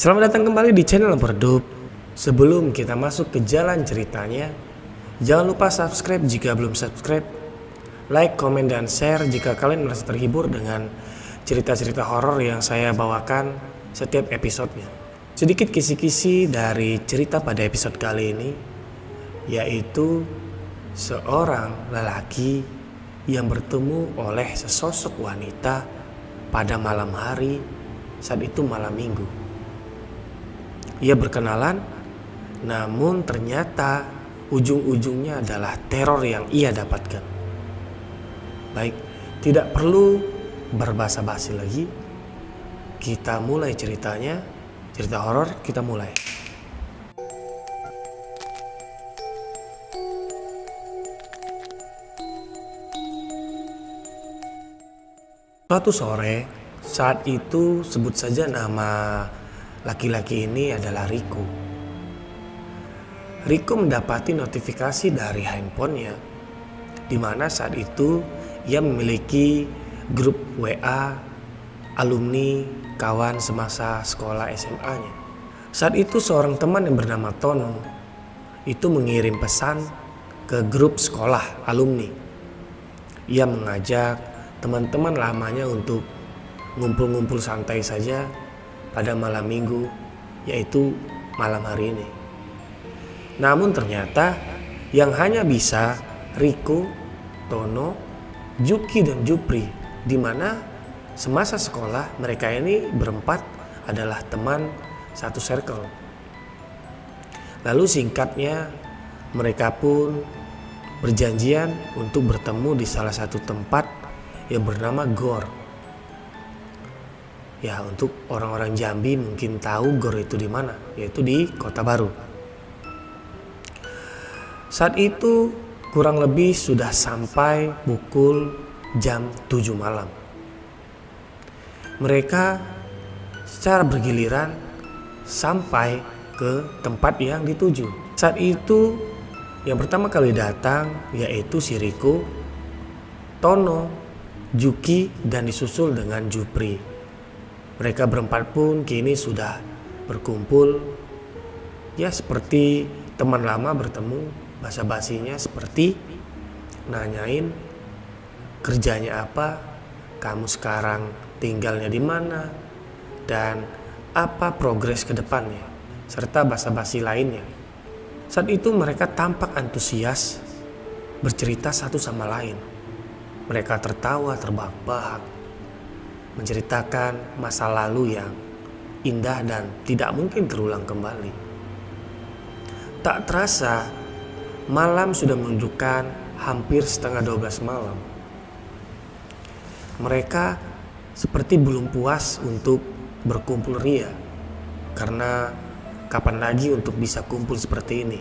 Selamat datang kembali di channel Redup. Sebelum kita masuk ke jalan ceritanya, jangan lupa subscribe jika belum subscribe, like, komen, dan share jika kalian merasa terhibur dengan cerita-cerita horor yang saya bawakan setiap episodenya. Sedikit kisi-kisi dari cerita pada episode kali ini, yaitu seorang lelaki yang bertemu oleh sesosok wanita pada malam hari, saat itu malam minggu. Ia berkenalan, namun ternyata ujung-ujungnya adalah teror yang ia dapatkan. Baik, tidak perlu berbasa-basi lagi. Kita mulai ceritanya, cerita horor kita mulai. Suatu sore, saat itu sebut saja nama laki-laki ini adalah Riko. Riko mendapati notifikasi dari handphonenya, di mana saat itu ia memiliki grup WA alumni kawan semasa sekolah SMA-nya. Saat itu seorang teman yang bernama Tono itu mengirim pesan ke grup sekolah alumni. Ia mengajak teman-teman lamanya untuk ngumpul-ngumpul santai saja pada malam minggu, yaitu malam hari ini. Namun ternyata yang hanya bisa Riko, Tono, Juki, dan Jupri, di mana semasa sekolah mereka ini berempat adalah teman satu circle. Lalu singkatnya mereka pun berjanjian untuk bertemu di salah satu tempat yang bernama Gor. Ya, untuk orang-orang Jambi mungkin tahu Gor itu di mana, yaitu di Kota Baru. Saat itu kurang lebih sudah sampai pukul jam 7 malam. Mereka secara bergiliran sampai ke tempat yang dituju. Saat itu yang pertama kali datang yaitu si Riko, Tono, Juki, dan disusul dengan Jupri. Mereka berempat pun kini sudah berkumpul, ya seperti teman lama bertemu. Basa-basinya seperti nanyain kerjanya apa, kamu sekarang tinggalnya di mana, dan apa progres ke depannya, serta basa-basi lainnya. Saat itu mereka tampak antusias bercerita satu sama lain. Mereka tertawa terbahak-bahak, menceritakan masa lalu yang indah dan tidak mungkin terulang kembali. Tak terasa malam sudah menunjukkan hampir setengah 12 malam. Mereka seperti belum puas untuk berkumpul ria, karena kapan lagi untuk bisa kumpul seperti ini.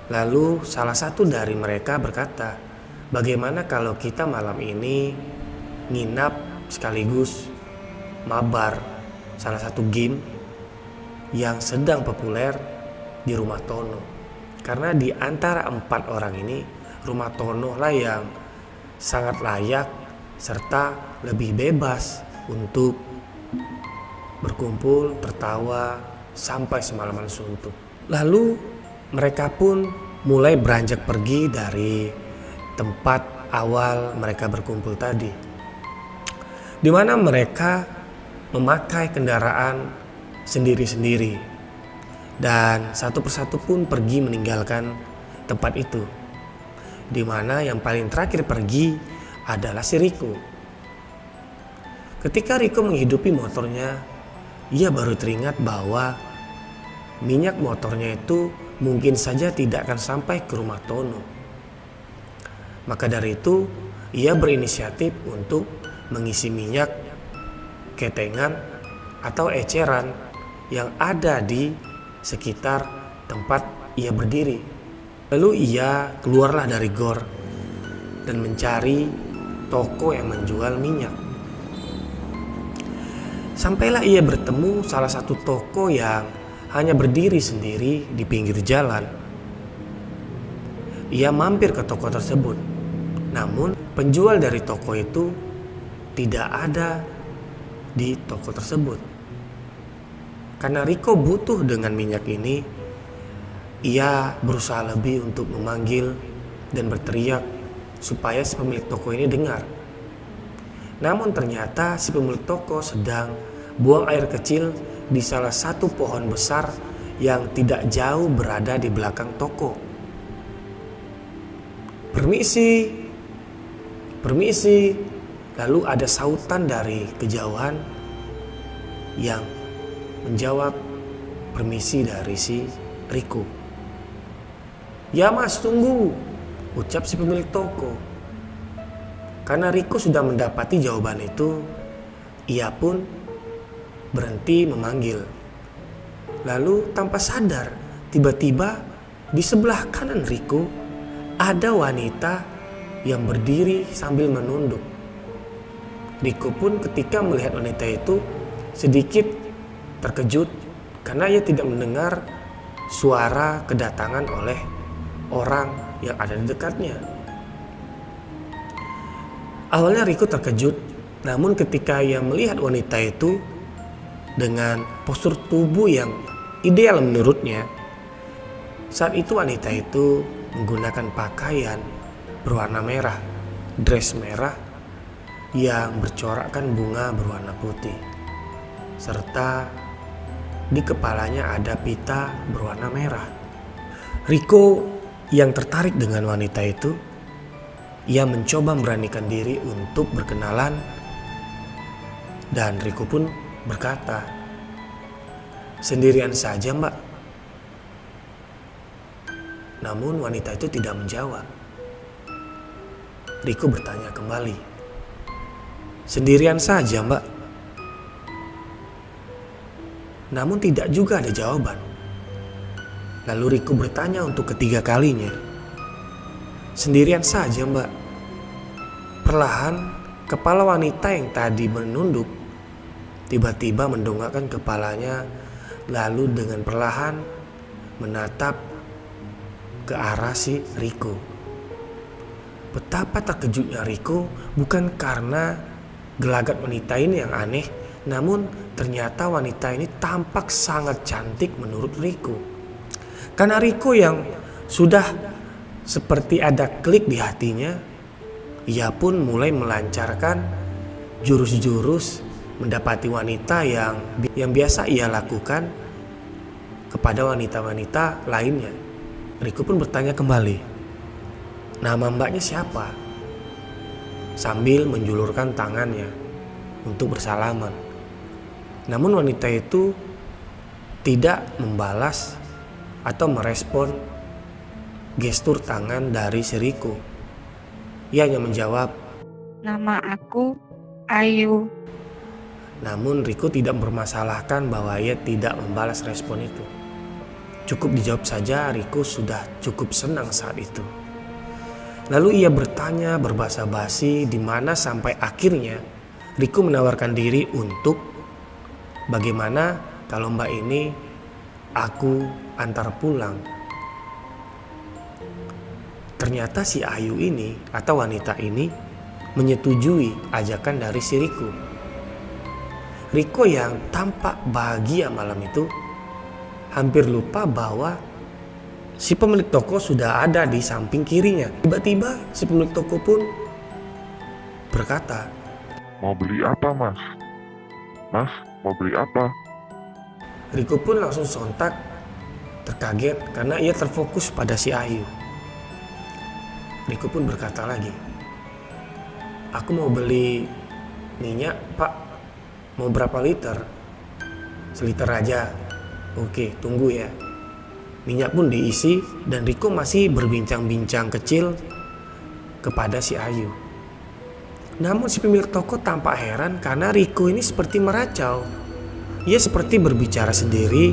Lalu salah satu dari mereka berkata, bagaimana kalau kita malam ini nginap sekaligus mabar salah satu game yang sedang populer di rumah Tono. Karena di antara 4 orang ini, rumah Tono lah yang sangat layak serta lebih bebas untuk berkumpul, tertawa sampai semalaman suntuk. Lalu mereka pun mulai beranjak pergi dari tempat awal mereka berkumpul tadi, di mana mereka memakai kendaraan sendiri-sendiri dan satu persatu pun pergi meninggalkan tempat itu, di mana yang paling terakhir pergi adalah si Riko. Ketika Riko menghidupi motornya, ia baru teringat bahwa minyak motornya itu mungkin saja tidak akan sampai ke rumah Tono. Maka dari itu ia berinisiatif untuk mengisi minyak ketengan atau eceran yang ada di sekitar tempat ia berdiri. Lalu ia keluarlah dari gor dan mencari toko yang menjual minyak. Sampailah ia bertemu salah satu toko yang hanya berdiri sendiri di pinggir jalan. Ia mampir ke toko tersebut, namun penjual dari toko itu tidak ada di toko tersebut. Karena Riko butuh dengan minyak ini, ia berusaha lebih untuk memanggil dan berteriak supaya si pemilik toko ini dengar. Namun ternyata si pemilik toko sedang buang air kecil di salah satu pohon besar yang tidak jauh berada di belakang toko. "Permisi, permisi." Lalu ada sautan dari kejauhan yang menjawab permisi dari si Riko. "Ya mas, tunggu," ucap si pemilik toko. Karena Riko sudah mendapati jawaban itu, ia pun berhenti memanggil. Lalu tanpa sadar, tiba-tiba di sebelah kanan Riko ada wanita yang berdiri sambil menunduk. Riko pun ketika melihat wanita itu sedikit terkejut karena ia tidak mendengar suara kedatangan oleh orang yang ada di dekatnya. Awalnya Riko terkejut, namun ketika ia melihat wanita itu dengan postur tubuh yang ideal menurutnya, saat itu wanita itu menggunakan pakaian berwarna merah, dress merah yang bercorakkan bunga berwarna putih, serta di kepalanya ada pita berwarna merah. Riko yang tertarik dengan wanita itu, ia mencoba memberanikan diri untuk berkenalan, dan Riko pun berkata, "Sendirian saja mbak." Namun wanita itu tidak menjawab. Riko bertanya kembali, "Sendirian saja mbak?" Namun tidak juga ada jawaban. Lalu Riko bertanya untuk ketiga kalinya, "Sendirian saja mbak?" Perlahan kepala wanita yang tadi menunduk tiba-tiba mendongakkan kepalanya, lalu dengan perlahan menatap ke arah si Riko. Betapa terkejutnya Riko, bukan karena gelagat wanita ini yang aneh, namun ternyata wanita ini tampak sangat cantik menurut Riko. Karena Riko yang sudah seperti ada klik di hatinya, ia pun mulai melancarkan jurus-jurus mendapati wanita yang biasa ia lakukan kepada wanita-wanita lainnya. Riko pun bertanya kembali, "Nama mbaknya siapa?" Sambil menjulurkan tangannya untuk bersalaman. Namun wanita itu tidak membalas atau merespon gestur tangan dari si Riko. Ia hanya menjawab, "Nama aku Ayu." Namun Riko tidak mempermasalahkan bahwa ia tidak membalas respon itu. Cukup dijawab saja, Riko sudah cukup senang saat itu. Lalu ia bertanya berbahasa basi, di mana sampai akhirnya Riko menawarkan diri untuk, "Bagaimana kalau mbak ini aku antar pulang?" Ternyata si Ayu ini atau wanita ini menyetujui ajakan dari si Riko. Riko yang tampak bahagia malam itu hampir lupa bahwa si pemilik toko sudah ada di samping kirinya. Tiba-tiba si pemilik toko pun berkata, "Mau beli apa mas? Mas, mau beli apa?" Riko pun langsung sontak terkaget karena ia terfokus pada si Ayu. Riko pun berkata lagi, "Aku mau beli minyak pak, mau berapa liter?" "Seliter aja." "Oke, tunggu ya." Minyak pun diisi dan Riko masih berbincang-bincang kecil kepada si Ayu. Namun si pemilik toko tampak heran karena Riko ini seperti meracau. Ia seperti berbicara sendiri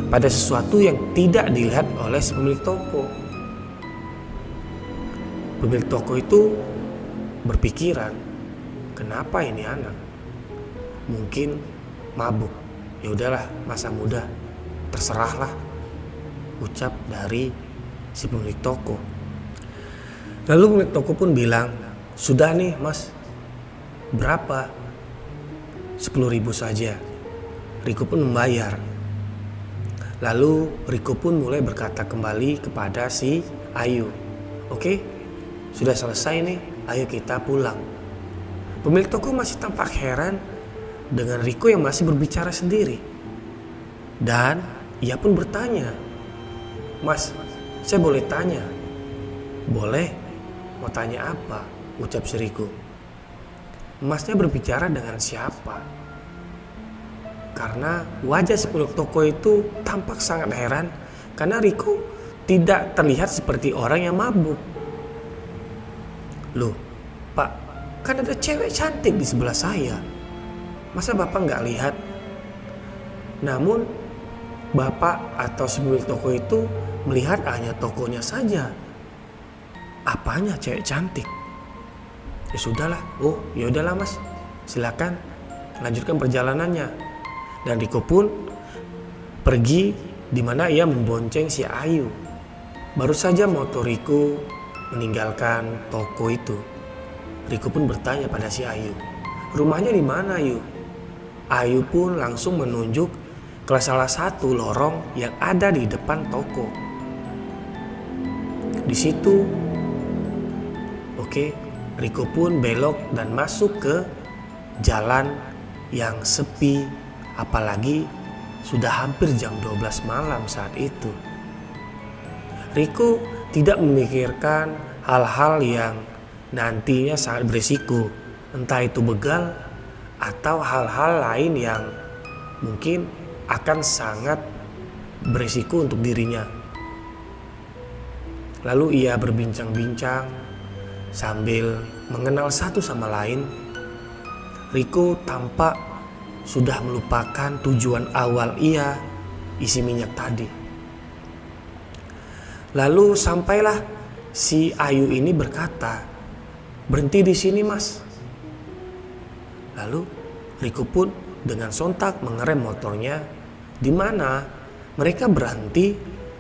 pada sesuatu yang tidak dilihat oleh si pemilik toko. Pemilik toko itu berpikiran, kenapa ini anak? Mungkin mabuk. Ya udahlah, masa muda, terserahlah, ucap dari si pemilik toko. Lalu pemilik toko pun bilang, "Sudah nih mas, berapa?" 10.000 saja. Riko pun membayar. Lalu Riko pun mulai berkata kembali kepada si Ayu. Oke, sudah selesai nih, ayo kita pulang. Pemilik toko masih tampak heran dengan Riko yang masih berbicara sendiri. Dan ia pun bertanya, "Mas, saya boleh tanya?" "Boleh, mau tanya apa?" ucap si Riko. Masnya berbicara dengan siapa? Karena wajah si pemilik toko itu tampak sangat heran karena Riko tidak terlihat seperti orang yang mabuk. "Loh, Pak, kan ada cewek cantik di sebelah saya. Masa Bapak nggak lihat?" Namun Bapak atau si pemilik toko itu melihat hanya tokonya saja. Apanya cewek cantik? "Ya sudahlah, ya udahlah Mas, silakan lanjutkan perjalanannya." Dan Riko pun pergi di mana ia membonceng si Ayu. Baru saja motor Riko meninggalkan toko itu, Riko pun bertanya pada si Ayu, "Rumahnya di mana, Ayu?" Ayu pun langsung menunjuk ke salah satu lorong yang ada di depan toko. Di situ, Riko pun belok dan masuk ke jalan yang sepi, apalagi sudah hampir jam 12 malam saat itu. Riko tidak memikirkan hal-hal yang nantinya sangat berisiko, entah itu begal atau hal-hal lain yang mungkin akan sangat berisiko untuk dirinya. Lalu ia berbincang-bincang sambil mengenal satu sama lain. Riko tampak sudah melupakan tujuan awal ia isi minyak tadi. Lalu sampailah si Ayu ini berkata, "Berhenti di sini, Mas." Lalu Riko pun dengan sontak mengerem motornya, di mana mereka berhenti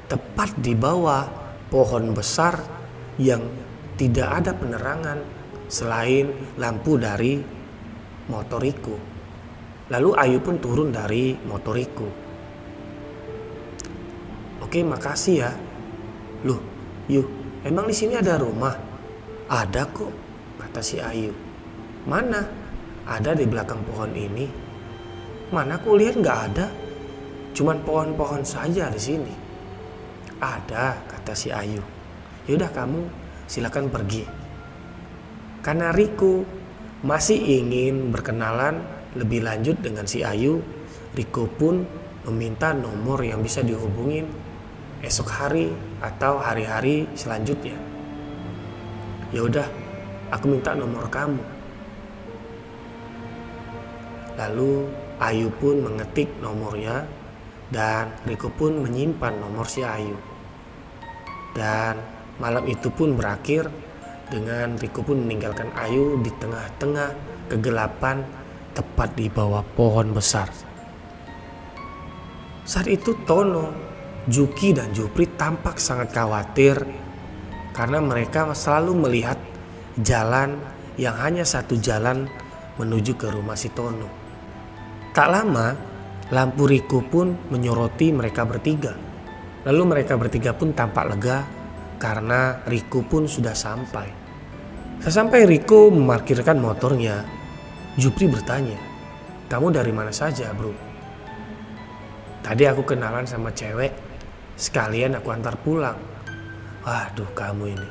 tepat di bawah pohon besar yang tidak ada penerangan selain lampu dari motor Riko. Lalu Ayu pun turun dari motor Riko. "Oke, makasih ya." "Loh, Yu, emang di sini ada rumah?" "Ada kok," kata si Ayu. "Mana?" "Ada di belakang pohon ini." "Mana aku lihat nggak ada. Cuman pohon-pohon saja di sini." "Ada," kata si Ayu. "Yaudah kamu silakan pergi." Karena Riko masih ingin berkenalan lebih lanjut dengan si Ayu, Riko pun meminta nomor yang bisa dihubungin esok hari atau hari-hari selanjutnya. "Ya udah, aku minta nomor kamu." Lalu Ayu pun mengetik nomornya dan Riko pun menyimpan nomor si Ayu. Dan malam itu pun berakhir dengan Riko pun meninggalkan Ayu di tengah-tengah kegelapan tepat di bawah pohon besar. Saat itu Tono, Juki dan Jupri tampak sangat khawatir karena mereka selalu melihat jalan yang hanya satu jalan menuju ke rumah si Tono. Tak lama, lampu Riko pun menyoroti mereka bertiga. Lalu mereka bertiga pun tampak lega karena Riko pun sudah sampai. Sesampai Riko memarkirkan motornya, Jupri bertanya, "Kamu dari mana saja, bro?" "Tadi aku kenalan sama cewek, sekalian aku antar pulang." "Waduh, kamu ini.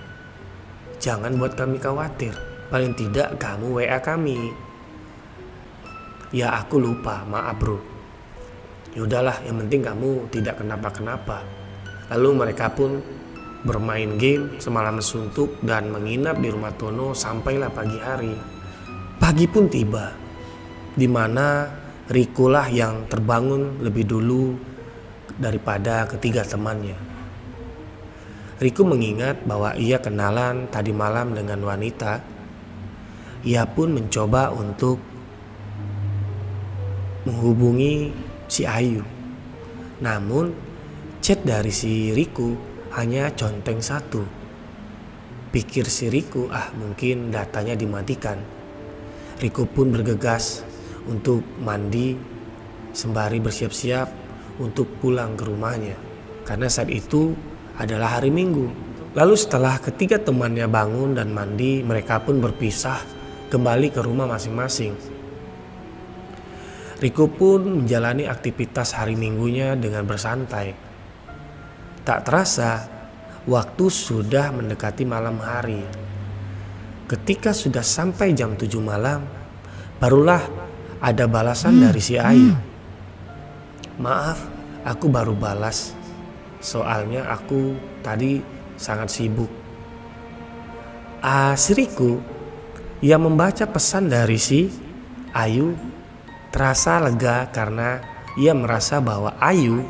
Jangan buat kami khawatir. Paling tidak kamu WA kami." "Ya aku lupa, maaf bro." "Yaudahlah, yang penting kamu tidak kenapa-kenapa." Lalu mereka pun bermain game semalam suntuk dan menginap di rumah Tono sampailah pagi hari. Pagi pun tiba, di mana Riko lah yang terbangun lebih dulu daripada ketiga temannya. Riko mengingat bahwa ia kenalan tadi malam dengan wanita. Ia pun mencoba untuk menghubungi si Ayu. Namun chat dari si Riko hanya conteng satu. Pikir si Riko, mungkin datanya dimatikan. Riko pun bergegas untuk mandi sembari bersiap-siap untuk pulang ke rumahnya. Karena saat itu adalah hari Minggu. Lalu setelah ketiga temannya bangun dan mandi, mereka pun berpisah kembali ke rumah masing-masing. Riko pun menjalani aktivitas hari Minggunya dengan bersantai. Tak terasa, waktu sudah mendekati malam hari. Ketika sudah sampai jam 7 malam, barulah ada balasan dari si Ayu. "Maaf, aku baru balas. Soalnya aku tadi sangat sibuk." Si Riko yang membaca pesan dari si Ayu terasa lega karena ia merasa bahwa Ayu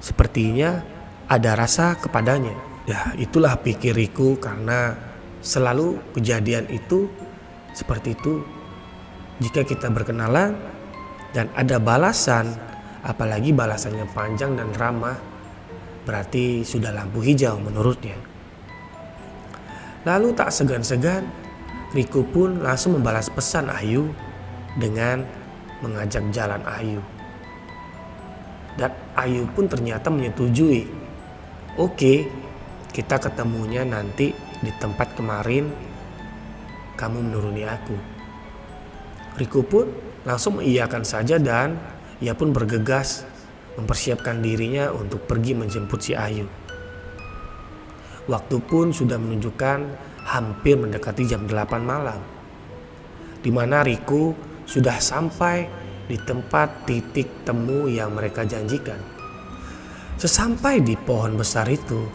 sepertinya ada rasa kepadanya. Ya, itulah pikir Riko, karena selalu kejadian itu seperti itu. Jika kita berkenalan dan ada balasan, apalagi balasannya panjang dan ramah, berarti sudah lampu hijau menurutnya. Lalu tak segan-segan, Riko pun langsung membalas pesan Ayu dengan mengajak jalan Ayu. Dan Ayu pun ternyata menyetujui. "Oke, kita ketemunya nanti di tempat kemarin kamu menuruni aku." Riko pun langsung mengiyakan saja dan ia pun bergegas mempersiapkan dirinya untuk pergi menjemput si Ayu. Waktu pun sudah menunjukkan hampir mendekati jam 8 malam, di mana Riko sudah sampai di tempat titik temu yang mereka janjikan. Sesampai di pohon besar itu,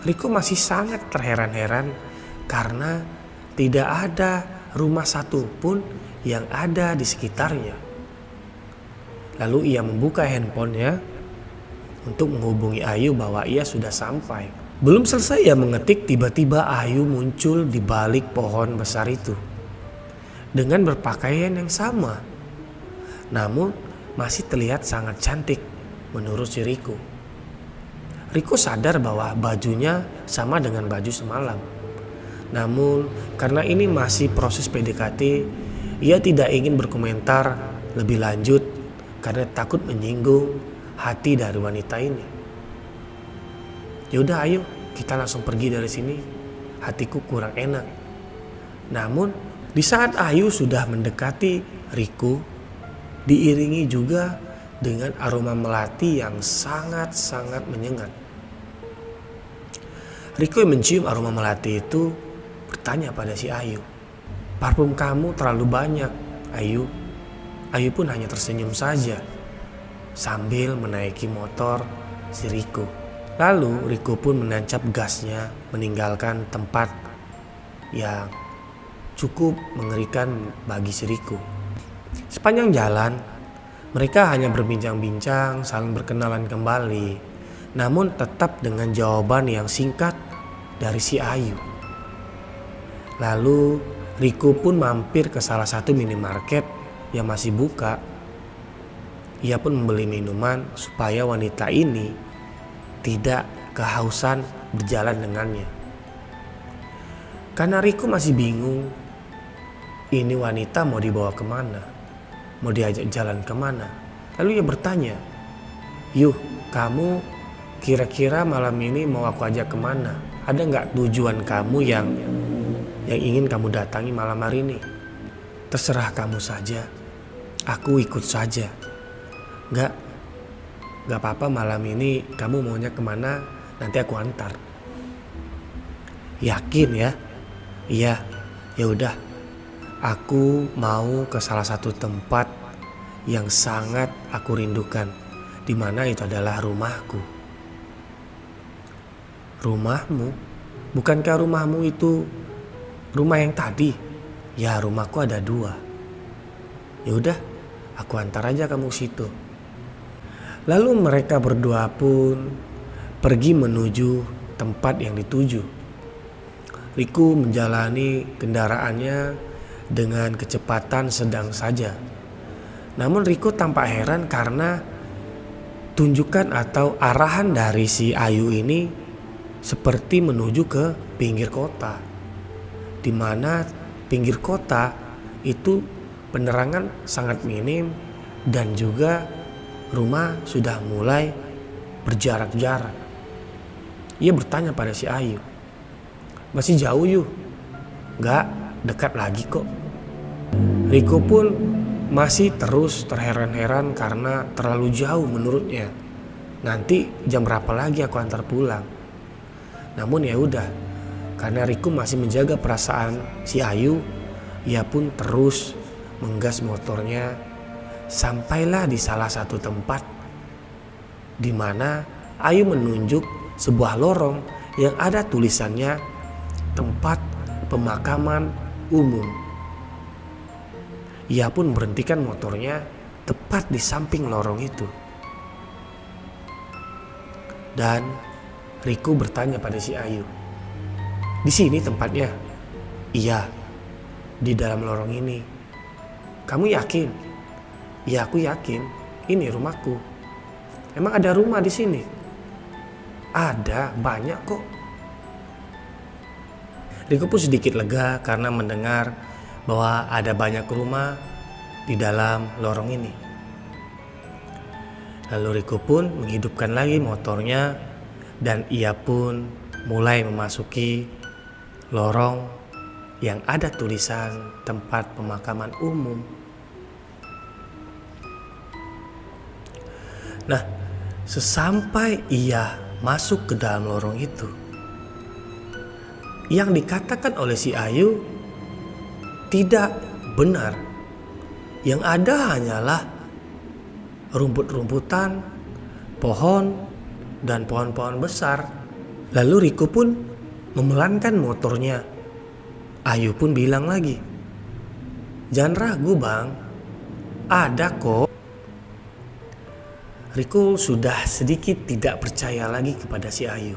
Riko masih sangat terheran-heran karena tidak ada rumah satupun yang ada di sekitarnya. Lalu ia membuka handphonenya untuk menghubungi Ayu bahwa ia sudah sampai. Belum selesai ia mengetik, tiba-tiba Ayu muncul di balik pohon besar itu dengan berpakaian yang sama, namun masih terlihat sangat cantik menurut si Riko. Riko sadar bahwa bajunya sama dengan baju semalam. Namun karena ini masih proses PDKT, ia tidak ingin berkomentar lebih lanjut karena takut menyinggung hati dari wanita ini. "Yaudah ayo, kita langsung pergi dari sini. Hatiku kurang enak." Namun di saat Ayu sudah mendekati Riko, diiringi juga dengan aroma melati yang sangat-sangat menyengat. Riko yang mencium aroma melati itu bertanya pada si Ayu, "Parfum kamu terlalu banyak, Ayu." Ayu pun hanya tersenyum saja sambil menaiki motor si Riko. Lalu Riko pun menancap gasnya meninggalkan tempat yang cukup mengerikan bagi si Riko. Sepanjang jalan mereka hanya berbincang-bincang, saling berkenalan kembali, namun tetap dengan jawaban yang singkat dari si Ayu. Lalu Riko pun mampir ke salah satu minimarket yang masih buka. Ia pun membeli minuman supaya wanita ini tidak kehausan berjalan dengannya. Karena Riko masih bingung, ini wanita mau dibawa kemana, mau diajak jalan kemana. Lalu ia bertanya, "Yuh, kamu kira-kira malam ini mau aku ajak kemana? Ada nggak tujuan kamu yang ingin kamu datangi malam hari ini?" "Terserah kamu saja, aku ikut saja." Nggak apa-apa, malam ini kamu maunya kemana, nanti aku antar." "Yakin ya?" "Iya, ya udah. Aku mau ke salah satu tempat yang sangat aku rindukan, di mana itu adalah rumahku." "Rumahmu? Bukankah rumahmu itu rumah yang tadi?" "Ya, rumahku ada 2. Ya udah, aku antar aja kamu ke situ." Lalu mereka berdua pun pergi menuju tempat yang dituju. Riko menjalani kendaraannya dengan kecepatan sedang saja. Namun Riko tampak heran karena tunjukkan atau arahan dari si Ayu ini seperti menuju ke pinggir kota, di mana pinggir kota itu penerangan sangat minim dan juga rumah sudah mulai berjarak-jarak. Ia bertanya pada si Ayu, "Masih jauh Yu?" "Nggak, dekat lagi kok." Riko pun masih terus terheran-heran karena terlalu jauh menurutnya. Nanti jam berapa lagi aku antar pulang? Namun ya udah, karena Riko masih menjaga perasaan si Ayu, ia pun terus menggas motornya sampailah di salah satu tempat di mana Ayu menunjuk sebuah lorong yang ada tulisannya tempat pemakaman umum. Ia pun berhentikan motornya tepat di samping lorong itu. Dan Riko bertanya pada si Ayu, "Di sini tempatnya?" "Iya, di dalam lorong ini." "Kamu yakin?" "Ya, aku yakin. Ini rumahku." "Emang ada rumah di sini?" "Ada, banyak kok." Riko pun sedikit lega karena mendengar bahwa ada banyak rumah di dalam lorong ini. Lalu Riko pun menghidupkan lagi motornya dan ia pun mulai memasuki lorong yang ada tulisan tempat pemakaman umum. Nah, sesampai ia masuk ke dalam lorong itu, yang dikatakan oleh si Ayu tidak benar. Yang ada hanyalah rumput-rumputan, pohon, dan pohon-pohon besar. Lalu Riko pun memelankan motornya. Ayu pun bilang lagi, "Jangan ragu bang, ada kok." Riko sudah sedikit tidak percaya lagi kepada si Ayu.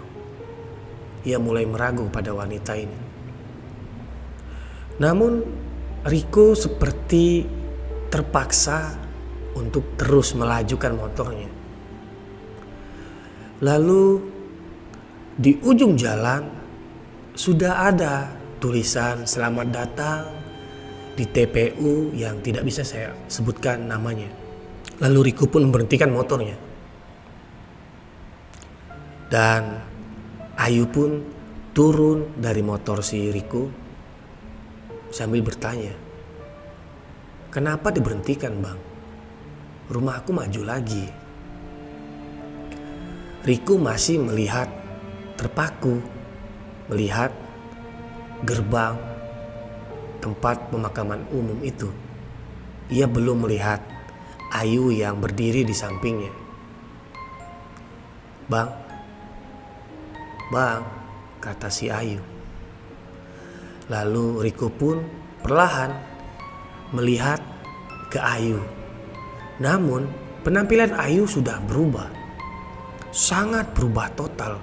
Ia mulai meragu pada wanita ini. Namun Riko seperti terpaksa untuk terus melajukan motornya. Lalu di ujung jalan sudah ada tulisan "Selamat datang di TPU" yang tidak bisa saya sebutkan namanya. Lalu Riko pun memberhentikan motornya. Dan Ayu pun turun dari motor si Riko sambil bertanya, "Kenapa diberhentikan bang? Rumahku maju lagi." Riko masih melihat terpaku, melihat gerbang tempat pemakaman umum itu. Ia belum melihat Ayu yang berdiri di sampingnya. "Bang, bang," kata si Ayu. Lalu Riko pun perlahan melihat ke Ayu. Namun penampilan Ayu sudah berubah. Sangat berubah total.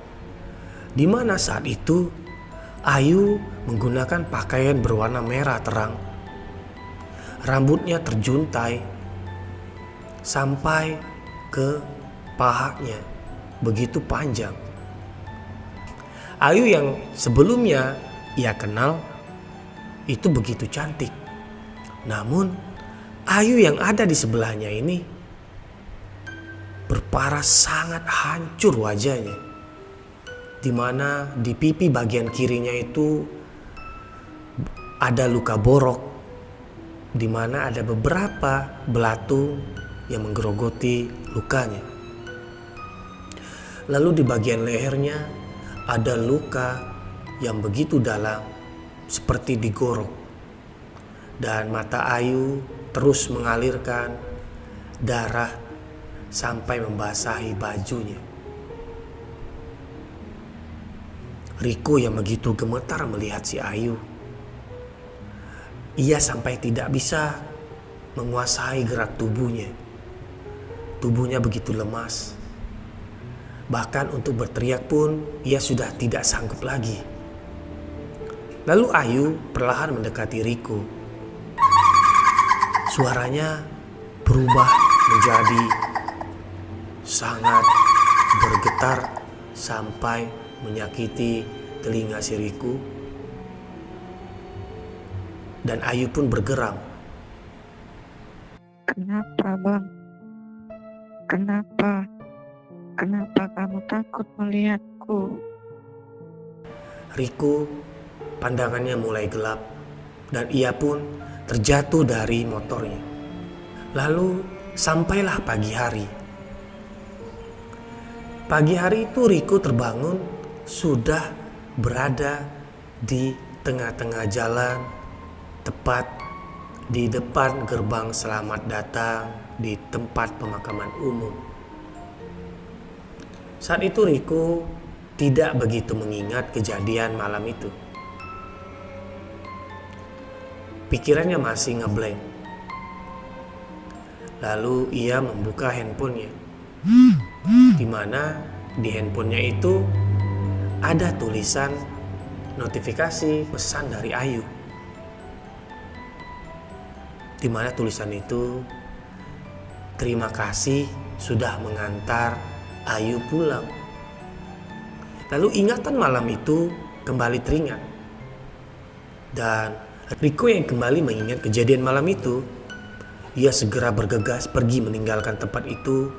Di mana saat itu Ayu menggunakan pakaian berwarna merah terang. Rambutnya terjuntai sampai ke pahanya, begitu panjang. Ayu yang sebelumnya ia kenal itu begitu cantik. Namun Ayu yang ada di sebelahnya ini berparas sangat hancur wajahnya, di mana di pipi bagian kirinya itu ada luka borok, di mana ada beberapa belatung yang menggerogoti lukanya. Lalu di bagian lehernya ada luka yang begitu dalam seperti digorok. Dan mata Ayu terus mengalirkan darah sampai membasahi bajunya. Riko yang begitu gemetar melihat si Ayu. Ia sampai tidak bisa menguasai gerak tubuhnya. Tubuhnya begitu lemas. Bahkan untuk berteriak pun ia sudah tidak sanggup lagi. Lalu Ayu perlahan mendekati Riko. Suaranya berubah menjadi sangat bergetar sampai menyakiti telinga si Riko. Dan Ayu pun bergeram. "Kenapa bang? Kenapa? Kenapa kamu takut melihatku? Riko pandangannya mulai gelap dan ia pun terjatuh dari motornya. Lalu sampailah pagi hari. Pagi hari itu Riko terbangun sudah berada di tengah-tengah jalan, tepat di depan gerbang selamat datang di tempat pemakaman umum. Saat itu Riko tidak begitu mengingat kejadian malam itu. Pikirannya masih ngeblank. Lalu ia membuka handphonenya, di mana di handphonenya itu ada tulisan notifikasi pesan dari Ayu. Di mana tulisan itu, terima kasih sudah mengantar Ayu pulang. Lalu ingatan malam itu kembali teringat. Dan Riko yang kembali mengingat kejadian malam itu, ia segera bergegas pergi meninggalkan tempat itu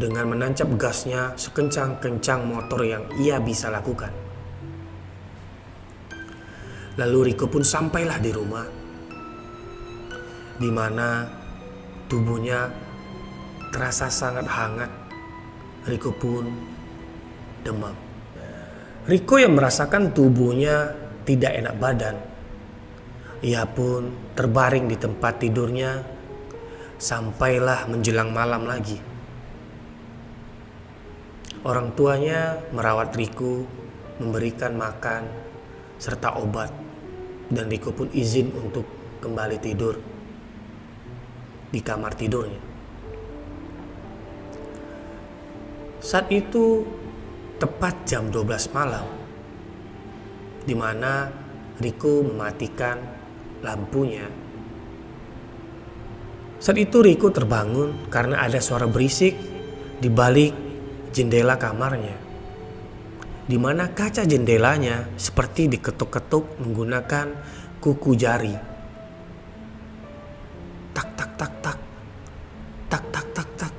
dengan menancap gasnya sekencang-kencang motor yang ia bisa lakukan. Lalu Riko pun sampailah di rumah, di mana tubuhnya terasa sangat hangat. Riko pun demam. Riko yang merasakan tubuhnya tidak enak badan. Ia pun terbaring di tempat tidurnya sampailah menjelang malam lagi. Orang tuanya merawat Riko, memberikan makan serta obat, dan Riko pun izin untuk kembali tidur di kamar tidurnya. Saat itu tepat jam 12 malam, di mana Riko mematikan lampunya. Saat itu Riko terbangun karena ada suara berisik di balik jendela kamarnya, di mana kaca jendelanya seperti diketuk-ketuk menggunakan kuku jari. Tak tak tak tak, tak tak tak tak,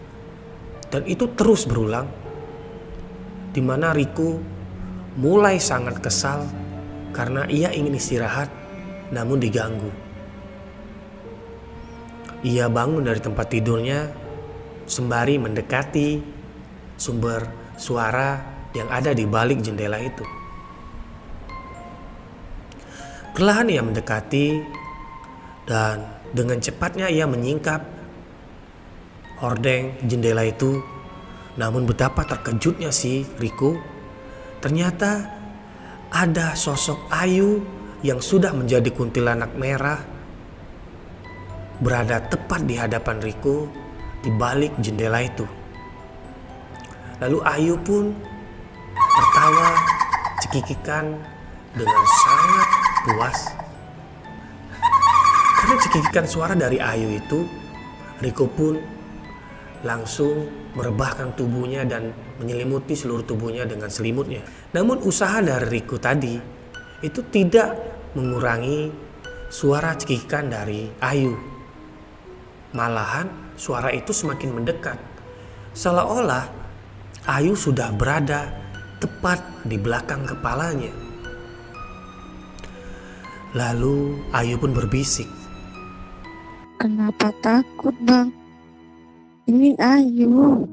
dan itu terus berulang. Di mana Riko mulai sangat kesal karena ia ingin istirahat namun diganggu. Ia bangun dari tempat tidurnya sembari mendekati sumber suara yang ada di balik jendela itu. Perlahan ia mendekati dan dengan cepatnya ia menyingkap hordeng jendela itu. Namun betapa terkejutnya si Riko, ternyata ada sosok Ayu yang sudah menjadi kuntilanak merah berada tepat di hadapan Riko di balik jendela itu. Lalu Ayu pun tertawa cekikikan dengan sangat puas. Karena cekikikan suara dari Ayu itu, Riko pun langsung merebahkan tubuhnya dan menyelimuti seluruh tubuhnya dengan selimutnya. Namun usaha dari Riko tadi itu tidak mengurangi suara cekikikan dari Ayu. Malahan suara itu semakin mendekat, seolah-olah Ayu sudah berada tepat di belakang kepalanya. Lalu Ayu pun berbisik, Kenapa takut, Bang? Ini Ayu.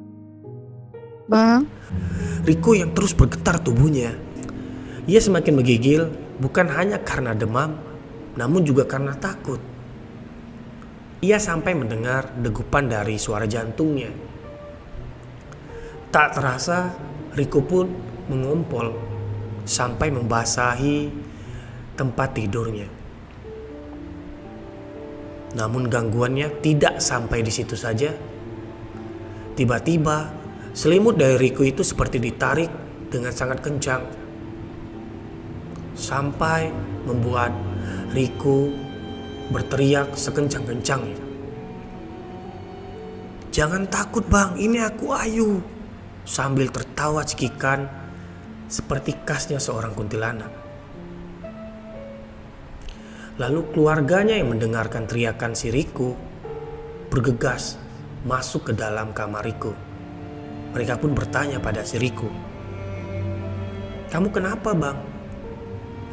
Bang, Riko yang terus bergetar tubuhnya. Ia semakin menggigil bukan hanya karena demam, namun juga karena takut. Ia sampai mendengar degupan dari suara jantungnya. Tak terasa Riko pun mengompol sampai membasahi tempat tidurnya. Namun gangguannya tidak sampai di situ saja. Tiba-tiba selimut dari Riko itu seperti ditarik dengan sangat kencang, sampai membuat Riko berteriak sekencang-kencangnya. Jangan takut bang, ini aku Ayu. Sambil tertawa cekikan seperti khasnya seorang kuntilanak. Lalu keluarganya yang mendengarkan teriakan si Riko bergegas masuk ke dalam kamar Riko. Mereka pun bertanya pada si Riko, "Kamu kenapa, Bang?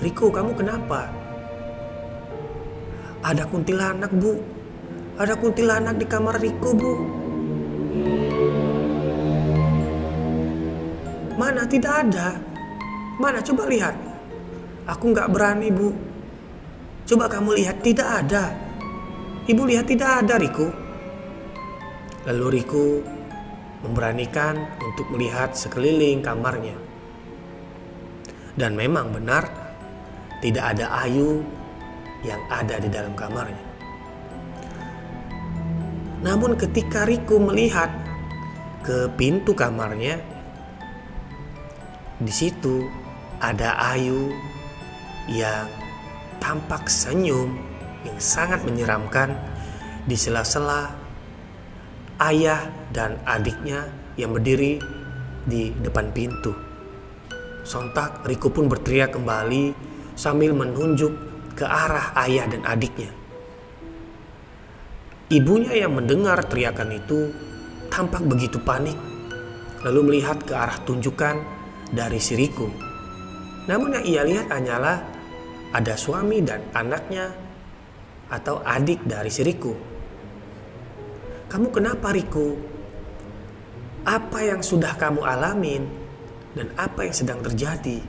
Riko, kamu kenapa?" "Ada kuntilanak, Bu. Ada kuntilanak di kamar Riko, Bu." "Mana? Tidak ada. Mana? Coba lihat." "Aku nggak berani, Bu." "Coba kamu lihat, tidak ada." "Ibu lihat, tidak ada, Riko." Lalu Riko memberanikan untuk melihat sekeliling kamarnya. Dan memang benar, tidak ada Ayu yang ada di dalam kamarnya. Namun ketika Riko melihat ke pintu kamarnya, di situ ada Ayu yang tampak senyum yang sangat menyeramkan di sela-sela ayah dan adiknya yang berdiri di depan pintu. Sontak Riko pun berteriak kembali sambil menunjuk ke arah ayah dan adiknya. Ibunya yang mendengar teriakan itu tampak begitu panik, lalu melihat ke arah tunjukan dari si Riko. Namun yang ia lihat hanyalah ada suami dan anaknya atau adik dari si Riko. "Kamu kenapa, Riko? Apa yang sudah kamu alamin dan apa yang sedang terjadi?"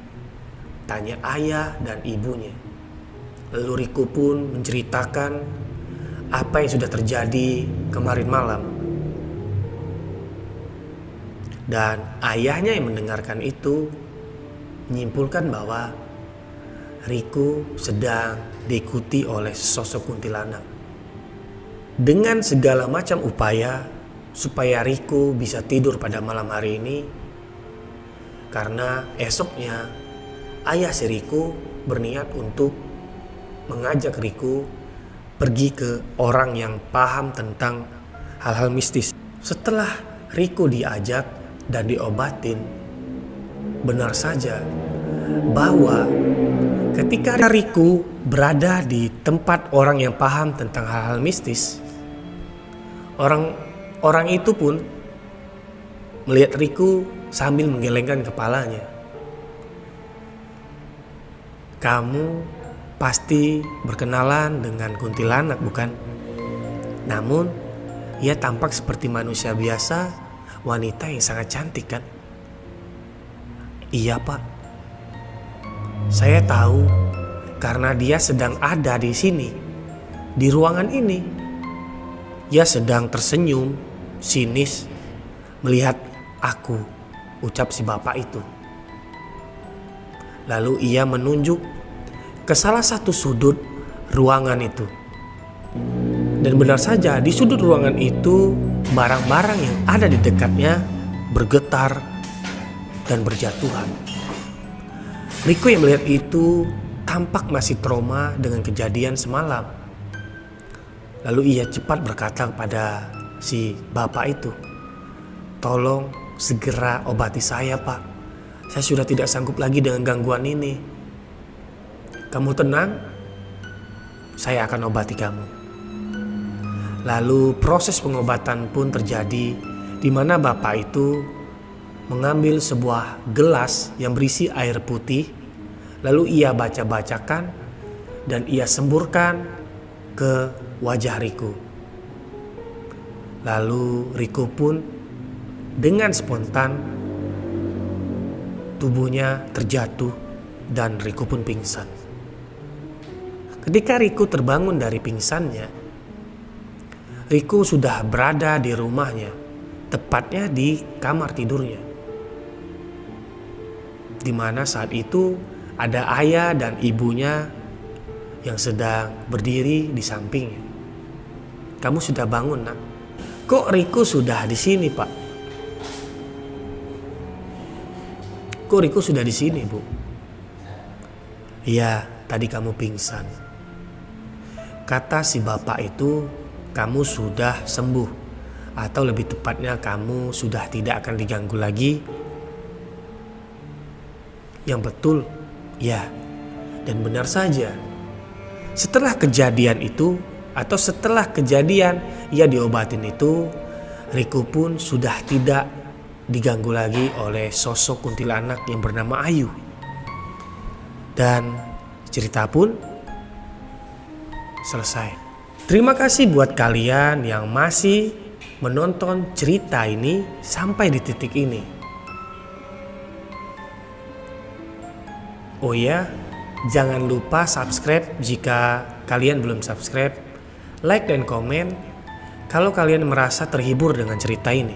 tanya ayah dan ibunya. Lalu Riko pun menceritakan apa yang sudah terjadi kemarin malam. Dan ayahnya yang mendengarkan itu menyimpulkan bahwa Riko sedang diikuti oleh sosok kuntilanak. Dengan segala macam upaya supaya Riko bisa tidur pada malam hari ini, karena esoknya ayah si Riko berniat untuk mengajak Riko pergi ke orang yang paham tentang hal-hal mistis. Setelah Riko diajak dan diobatin, benar saja bahwa ketika Riko berada di tempat orang yang paham tentang hal-hal mistis, orang itu pun melihat Riko sambil menggelengkan kepalanya. "Kamu pasti berkenalan dengan kuntilanak, bukan? Namun ia tampak seperti manusia biasa, wanita yang sangat cantik, kan?" "Iya, Pak. Saya tahu karena dia sedang ada di sini, di ruangan ini. Ia sedang tersenyum, sinis, melihat aku," ucap si bapak itu. Lalu ia menunjuk ke salah satu sudut ruangan itu. Dan benar saja, di sudut ruangan itu barang-barang yang ada di dekatnya bergetar dan berjatuhan. Riko yang melihat itu tampak masih trauma dengan kejadian semalam. Lalu ia cepat berkata kepada si bapak itu, "Tolong segera obati saya, Pak. Saya sudah tidak sanggup lagi dengan gangguan ini. Kamu tenang, saya akan obati kamu." Lalu proses pengobatan pun terjadi, di mana bapak itu mengambil sebuah gelas yang berisi air putih, lalu ia baca-bacakan dan ia semburkan ke wajah Riko. Lalu Riko pun dengan spontan tubuhnya terjatuh dan Riko pun pingsan. Ketika Riko terbangun dari pingsannya, Riko sudah berada di rumahnya, tepatnya di kamar tidurnya, di mana saat itu ada ayah dan ibunya yang sedang berdiri di sampingnya. "Kamu sudah bangun, Nak?" "Kok Riko sudah di sini, Pak?" "Kok Riko sudah di sini, Bu?" "Iya, tadi kamu pingsan. Kata si bapak itu, kamu sudah sembuh, atau lebih tepatnya kamu sudah tidak akan diganggu lagi." "Yang betul, ya." Dan benar saja, setelah kejadian itu, atau setelah kejadian ia diobatin itu, Riku pun sudah tidak diganggu lagi oleh sosok kuntilanak yang bernama Ayu. Dan cerita pun selesai. Terima kasih buat kalian yang masih menonton cerita ini sampai di titik ini. Oh ya, jangan lupa subscribe jika kalian belum subscribe, like dan komen kalau kalian merasa terhibur dengan cerita ini.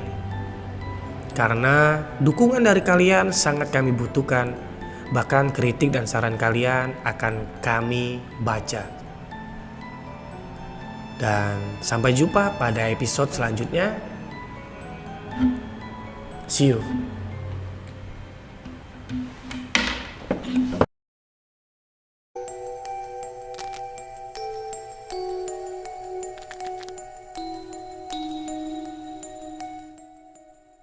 Karena dukungan dari kalian sangat kami butuhkan, bahkan kritik dan saran kalian akan kami baca. Dan sampai jumpa pada episode selanjutnya. See you.